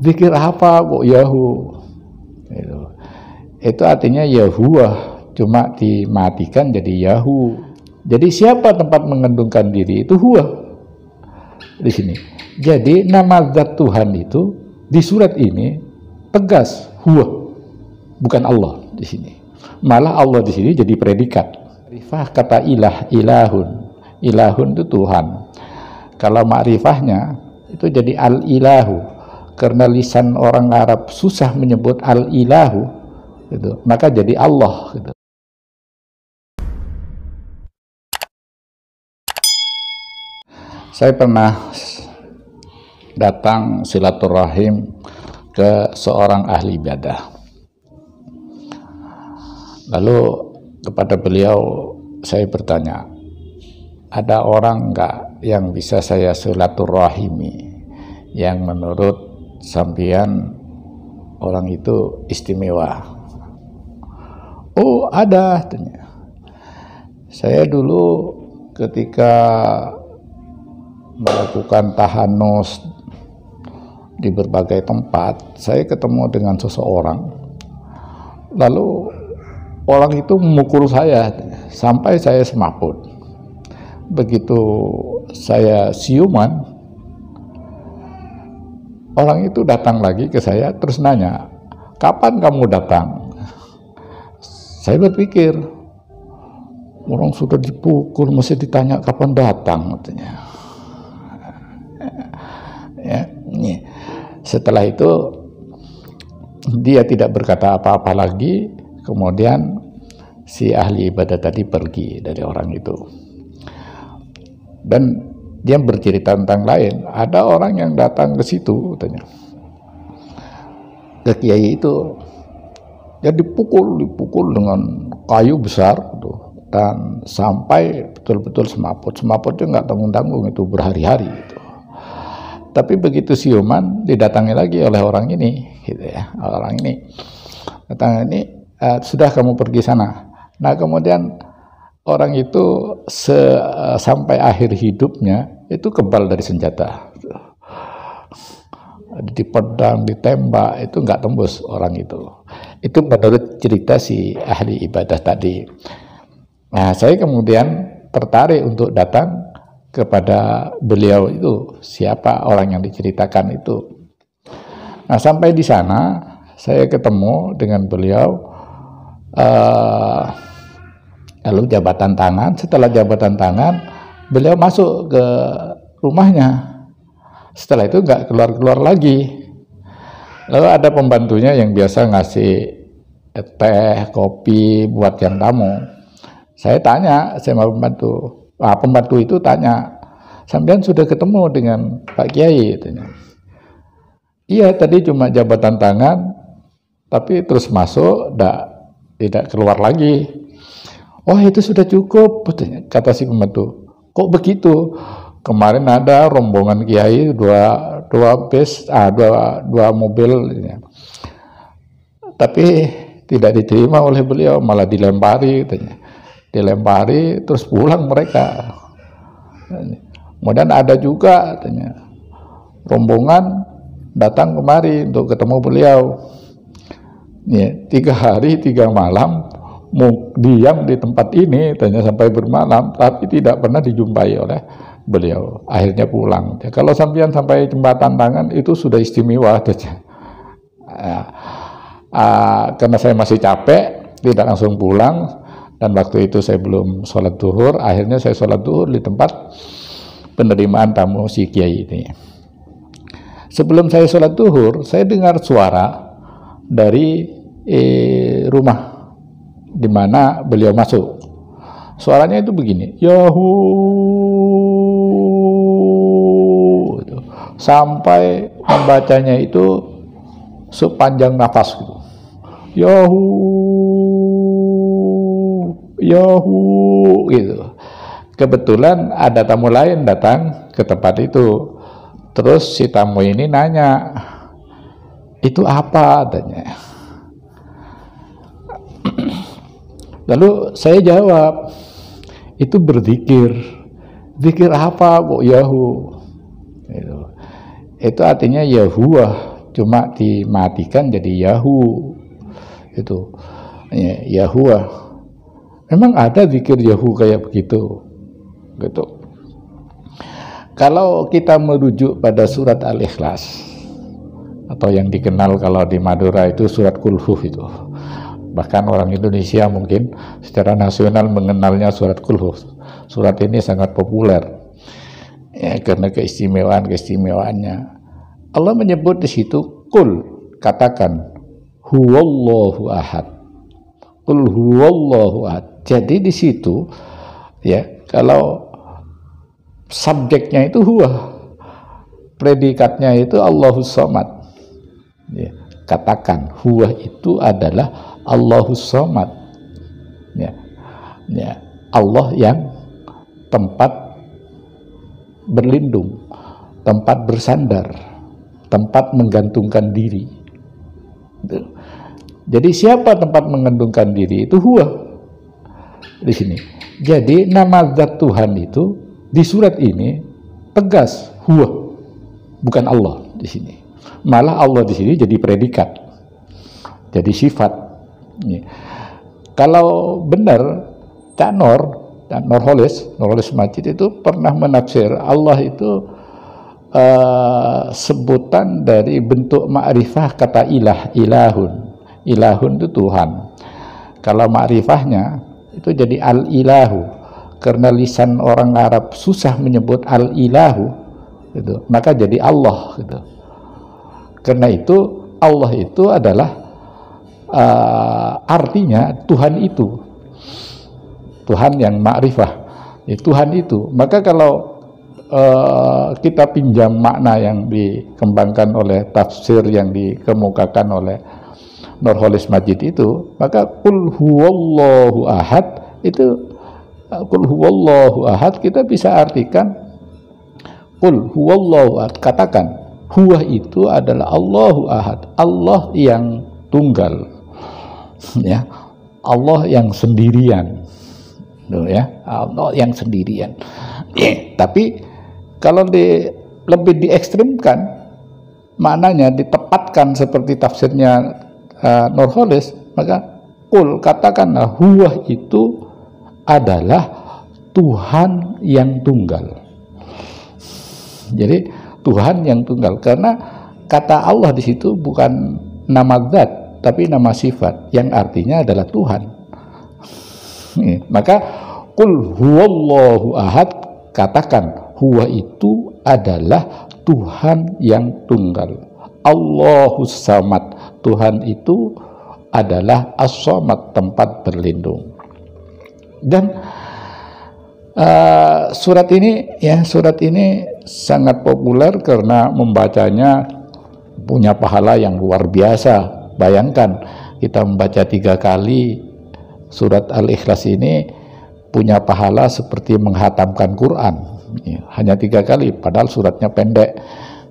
Zikir apa kok Yahu? Itu artinya Yahuwah, cuma dimatikan jadi Yahu. Jadi siapa tempat mengandungkan diri itu huwa di sini. Jadi nama zat Tuhan itu di surat ini tegas huwa, bukan Allah di sini. Malah Allah di sini jadi predikat. Ma'rifah kata ilah, ilahun itu Tuhan. Kalau ma'rifahnya itu jadi al-ilahu. Karena lisan orang Arab susah menyebut al-ilahu, gitu, maka jadi Allah. Gitu. Saya pernah datang silaturahim ke seorang ahli ibadah. Lalu kepada beliau saya bertanya, ada orang enggak yang bisa saya silaturahimi yang menurut sampean orang itu istimewa? Oh, ada, tanya. Saya dulu ketika melakukan tahanus di berbagai tempat, saya ketemu dengan seseorang, lalu orang itu memukul saya sampai saya semaput. Begitu saya siuman, orang itu datang lagi ke saya terus nanya, kapan kamu datang? Saya berpikir, orang sudah dipukul masih ditanya kapan datang, katanya. Ya, setelah itu dia tidak berkata apa-apa lagi. Kemudian si ahli ibadah tadi pergi dari orang itu, dan dia bercerita tentang lain. Ada orang yang datang ke situ, katanya, ke kiai itu, dia dipukul dengan kayu besar gitu, dan sampai betul-betul semaput. Semaputnya nggak tanggung-tanggung, itu berhari-hari gitu. Tapi begitu siuman didatangi lagi oleh orang ini, gitu ya. Orang ini datang ini, sudah kamu pergi sana. Nah kemudian orang itu sampai akhir hidupnya itu kebal dari senjata, dipedang, ditembak, itu nggak tembus orang itu. Itu menurut cerita si ahli ibadah tadi. Nah saya kemudian tertarik untuk datang kepada beliau itu, siapa orang yang diceritakan itu. Nah sampai di sana saya ketemu dengan beliau, lalu jabatan tangan. Setelah jabatan tangan, beliau masuk ke rumahnya. Setelah itu nggak keluar-keluar lagi. Lalu ada pembantunya yang biasa ngasih teh, kopi buat yang tamu. Saya tanya sama pembantu, pembantu itu tanya, sampean sudah ketemu dengan Pak Kiai? Tanya. Iya, tadi cuma jabatan tangan, tapi terus masuk, tidak keluar lagi. Oh itu sudah cukup, kata si pembantu. Kok begitu? Kemarin ada rombongan kiai dua mobil, tapi tidak diterima oleh beliau, malah dilempari, terus pulang mereka. Kemudian ada juga rombongan datang kemari untuk ketemu beliau. 3 hari 3 malam diam di tempat ini, sampai bermalam, tapi tidak pernah dijumpai oleh beliau. Akhirnya pulang. Kalau sampean sampai jembatan tangan itu sudah istimewa. Karena saya masih capek, tidak langsung pulang, dan waktu itu saya belum sholat duhur. Akhirnya saya sholat duhur di tempat penerimaan tamu si kiai ini. Sebelum saya sholat duhur, saya dengar suara dari rumah di mana beliau masuk. Suaranya itu begini, Yahu, sampai membacanya itu sepanjang nafas gitu. Yahu, Yahu, gitu. Kebetulan ada tamu lain datang ke tempat itu. Terus si tamu ini nanya, itu apa? Tanya. Lalu saya jawab, itu berzikir. Zikir apa kok Yahu? Itu artinya Yahuwah, cuma dimatikan jadi Yahu. Itu ya, Yahuwah. Memang ada zikir Yahu kayak begitu gitu. Kalau kita merujuk pada surat Al-Ikhlas, atau yang dikenal kalau di Madura itu surat Kulhu itu, bahkan orang Indonesia mungkin secara nasional mengenalnya surat Kulhu. Surat ini sangat populer ya, karena keistimewaannya. Allah menyebut di situ, Qul, katakan, huwallahu ahad. Qul huwallahu ahad. Jadi di situ ya, kalau subjeknya itu huwa, predikatnya itu Allahus Somad. Ya, katakan huwa itu adalah Allahus Somad. Ya, ya, Allah yang tempat berlindung, tempat bersandar, tempat menggantungkan diri. Jadi siapa tempat menggantungkan diri? Itu huwa di sini. Jadi nama zat Tuhan itu di surat ini tegas huwa, bukan Allah di sini. Malah Allah di sini jadi predikat, jadi sifat. Kalau benar Cak Nurholis Majid itu pernah menafsir Allah itu sebutan dari bentuk ma'rifah kata ilahun. Ilahun itu Tuhan. Kalau ma'rifahnya itu jadi al-ilahu, karena lisan orang Arab susah menyebut al-ilahu gitu, maka jadi Allah gitu. Karena itu Allah itu adalah artinya Tuhan itu, Tuhan yang ma'rifah ya, Tuhan itu. Maka kalau kita pinjam makna yang dikembangkan oleh tafsir yang dikemukakan oleh Nurholis Majid itu, maka qul huwallahu ahad itu, qul huwallahu ahad kita bisa artikan qul huwallahu ahad, katakan huwa itu adalah Allahu ahad, Allah yang tunggal ya, Allah yang sendirian ya, Allah yang sendirian. Tapi kalau lebih diekstrimkan maknanya, ditepatkan seperti tafsirnya Nurholis, maka qul, katakanlah huwa itu adalah Tuhan yang tunggal. Jadi Tuhan yang tunggal, karena kata Allah di situ bukan nama zat tapi nama sifat yang artinya adalah Tuhan. Maka qul huwallahu ahad, katakan huwa itu adalah Tuhan yang tunggal. Allahus Samad, Tuhan itu adalah as-Samad, tempat berlindung. Dan surat ini sangat populer karena membacanya punya pahala yang luar biasa. Bayangkan kita membaca 3 kali surat Al-Ikhlas ini punya pahala seperti menghatamkan Quran. Hanya 3 kali, padahal suratnya pendek,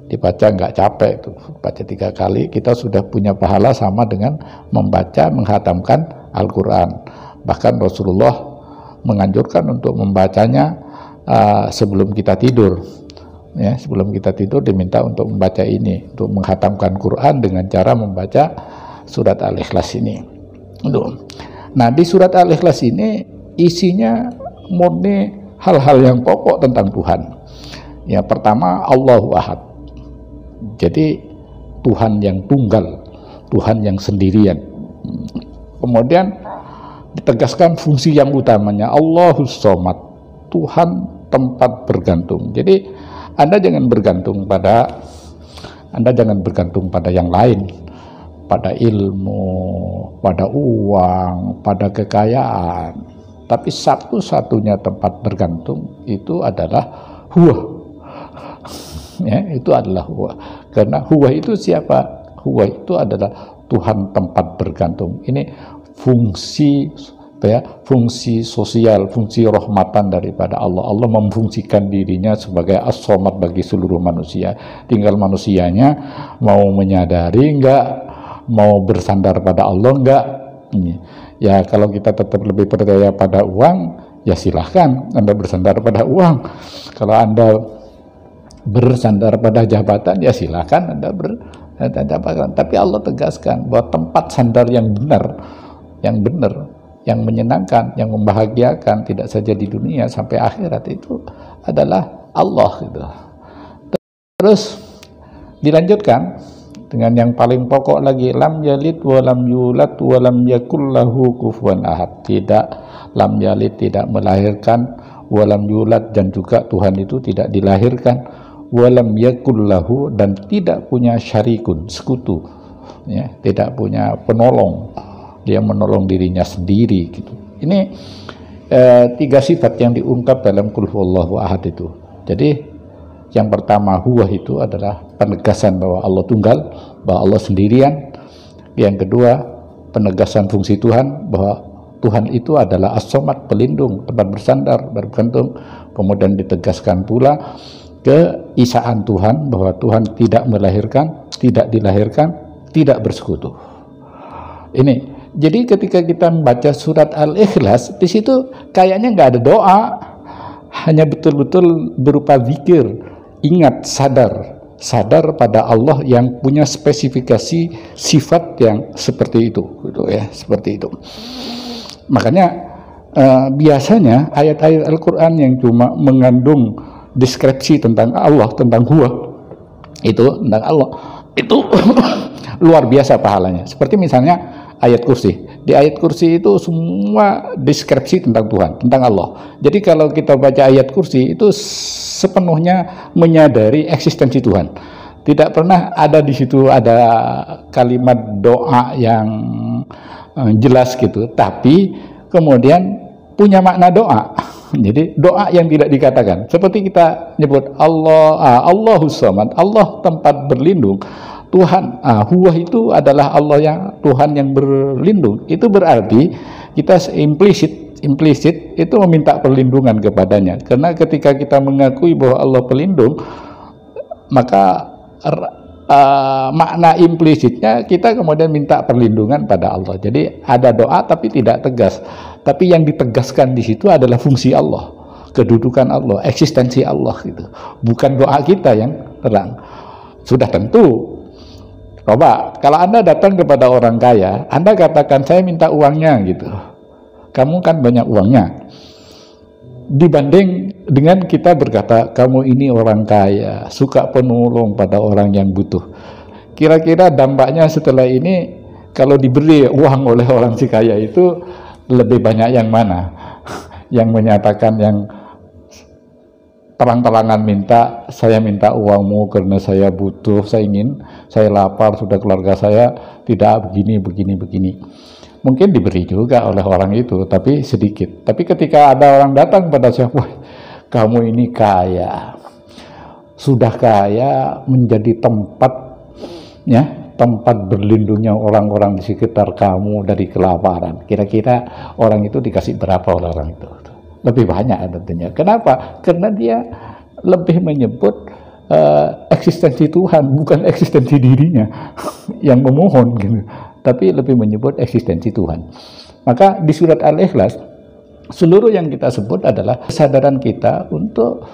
dibaca nggak capek tuh, baca 3 kali kita sudah punya pahala sama dengan menghatamkan Al-Quran. Bahkan Rasulullah menganjurkan untuk membacanya sebelum kita tidur ya, sebelum kita tidur diminta untuk membaca ini, untuk menghatamkan Quran dengan cara membaca surat Al-Ikhlas ini. Nah, di surat Al-Ikhlas ini isinya murni hal-hal yang pokok tentang Tuhan. Ya, pertama Allahu Ahad, jadi Tuhan yang tunggal, Tuhan yang sendirian. Kemudian ditegaskan fungsi yang utamanya Allahus Somad, Tuhan tempat bergantung. Jadi Anda jangan bergantung pada yang lain, pada ilmu, pada uang, pada kekayaan. Tapi satu-satunya tempat bergantung itu adalah huwa. Ya, itu adalah huwa. Karena huwa itu siapa? Huwa itu adalah Tuhan tempat bergantung. Ini fungsi sosial, fungsi rahmatan daripada Allah. Allah memfungsikan dirinya sebagai as-Somad bagi seluruh manusia. Tinggal manusianya mau menyadari enggak, mau bersandar pada Allah enggak. Ya, kalau kita tetap lebih percaya pada uang, ya silahkan Anda bersandar pada uang. Kalau Anda bersandar pada jabatan, ya silakan Anda bersandar. Tapi Allah tegaskan bahwa tempat sandar yang benar, yang menyenangkan, yang membahagiakan, tidak saja di dunia sampai akhirat, itu adalah Allah gitu. Terus dilanjutkan dengan yang paling pokok lagi, lam yalid wa lam yulad wa lam yakul lahu kufuwan ahad. Tidak, lam yalid tidak melahirkan, wa lam yulad dan juga Tuhan itu tidak dilahirkan, wa lam yakul lahu dan tidak punya syarikun, sekutu, ya, tidak punya penolong, dia menolong dirinya sendiri gitu. Ini tiga sifat yang diungkap dalam Qul huwallahu ahad itu. Jadi yang pertama, huwa itu adalah penegasan bahwa Allah tunggal, bahwa Allah sendirian. Yang kedua, penegasan fungsi Tuhan, bahwa Tuhan itu adalah as-somad, pelindung, tempat bersandar, bergantung. Kemudian ditegaskan pula keisaan Tuhan, bahwa Tuhan tidak melahirkan, tidak dilahirkan, tidak bersekutu. Ini, jadi ketika kita membaca surat Al-Ikhlas, di situ kayaknya nggak ada doa, hanya betul-betul berupa zikir. Ingat, sadar pada Allah yang punya spesifikasi sifat yang seperti itu, gitu ya, seperti itu. Makanya biasanya ayat-ayat Al-Quran yang cuma mengandung deskripsi tentang Allah, tentang huwa, itu tentang Allah, itu luar biasa pahalanya. Seperti misalnya ayat kursi. Di ayat kursi itu semua deskripsi tentang Tuhan, tentang Allah. Jadi kalau kita baca ayat kursi itu sepenuhnya menyadari eksistensi Tuhan. Tidak pernah ada di situ ada kalimat doa yang jelas gitu, tapi kemudian punya makna doa. Jadi doa yang tidak dikatakan. Seperti kita nyebut Allahus Samad, Allah tempat berlindung. Tuhan, huwa itu adalah Allah yang Tuhan yang berlindung. Itu berarti kita implisit itu meminta perlindungan kepadanya. Karena ketika kita mengakui bahwa Allah pelindung, maka makna implisitnya kita kemudian minta perlindungan pada Allah. Jadi ada doa tapi tidak tegas. Tapi yang ditegaskan di situ adalah fungsi Allah, kedudukan Allah, eksistensi Allah gitu. Bukan doa kita yang terang. Sudah tentu. Coba, kalau Anda datang kepada orang kaya, Anda katakan, saya minta uangnya gitu. Kamu kan banyak uangnya. Dibanding dengan kita berkata, kamu ini orang kaya, suka penolong pada orang yang butuh. Kira-kira dampaknya setelah ini, kalau diberi uang oleh orang si kaya itu, lebih banyak yang mana? Yang menyatakan, yang terang-terangan minta, saya minta uangmu karena saya butuh, saya lapar, sudah keluarga saya tidak begini. Mungkin diberi juga oleh orang itu, tapi sedikit. Tapi ketika ada orang datang pada saya, wah, kamu ini kaya, sudah kaya, menjadi tempat berlindungnya orang-orang di sekitar kamu dari kelaparan. Kira-kira orang itu dikasih berapa oleh orang itu? Lebih banyak tentunya. Kenapa? Karena dia lebih menyebut eksistensi Tuhan, bukan eksistensi dirinya yang memohon gitu, tapi lebih menyebut eksistensi Tuhan. Maka di surat Al-Ikhlas, seluruh yang kita sebut adalah kesadaran kita untuk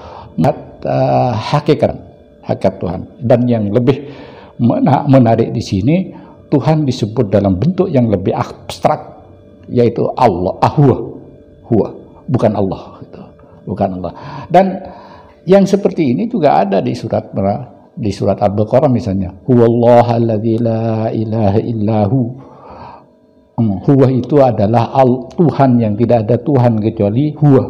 hakikat Tuhan. Dan yang lebih menarik di sini, Tuhan disebut dalam bentuk yang lebih abstrak, yaitu Allah, huwa. Bukan Allah gitu. Bukan Allah. Dan yang seperti ini juga ada di surat Al-Baqarah misalnya. Huwallahalladzi la ilaha illahu. Huwa itu adalah Tuhan yang tidak ada Tuhan kecuali huwa.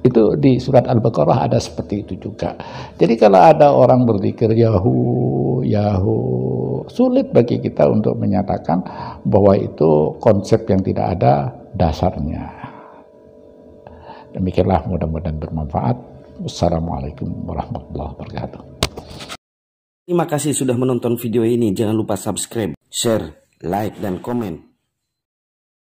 Itu di surat Al-Baqarah ada seperti itu juga. Jadi kalau ada orang berzikir Yahu, sulit bagi kita untuk menyatakan bahwa itu konsep yang tidak ada dasarnya. Demikianlah, mudah-mudahan bermanfaat. Wassalamualaikum warahmatullahi wabarakatuh. Terima kasih sudah menonton video ini. Jangan lupa subscribe, share, like, dan komen.